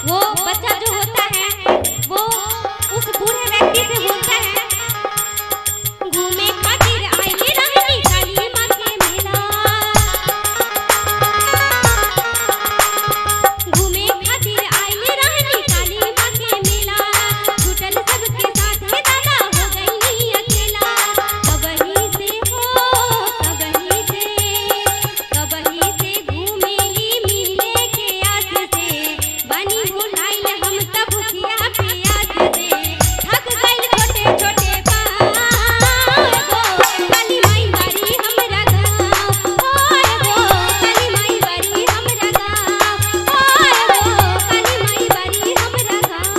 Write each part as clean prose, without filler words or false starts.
वो बच्चा जो होता है वो उस बूढ़े व्यक्ति से बोलता है, घूमे खातिर आइले रहनी काली माँ के मेला, घूमे खातिर आइले रहनी काली माँ के मेला, छूटल सबके साथ है दादा हो गई अकेला, कबही से घूमेली मिले के आस से, बनी भुलाइल हम तब भूखिया प्यास से, थक गइल छोटे छोटे पाँव गो, काली माई बारी हमरा गाँव, ओए गो काली माई बारी हमरा गाँव, ओए गो काली माई बारी हमरा गाँव।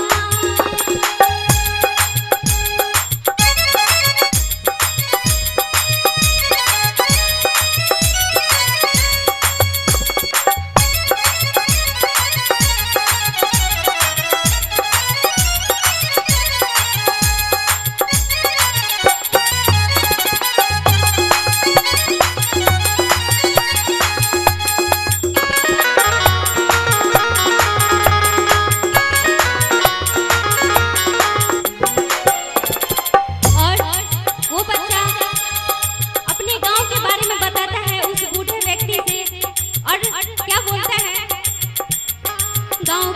और वो बच्चा अपने गांव के बारे में बताता है उस बूढ़े व्यक्ति से, और क्या बोलता है, गांव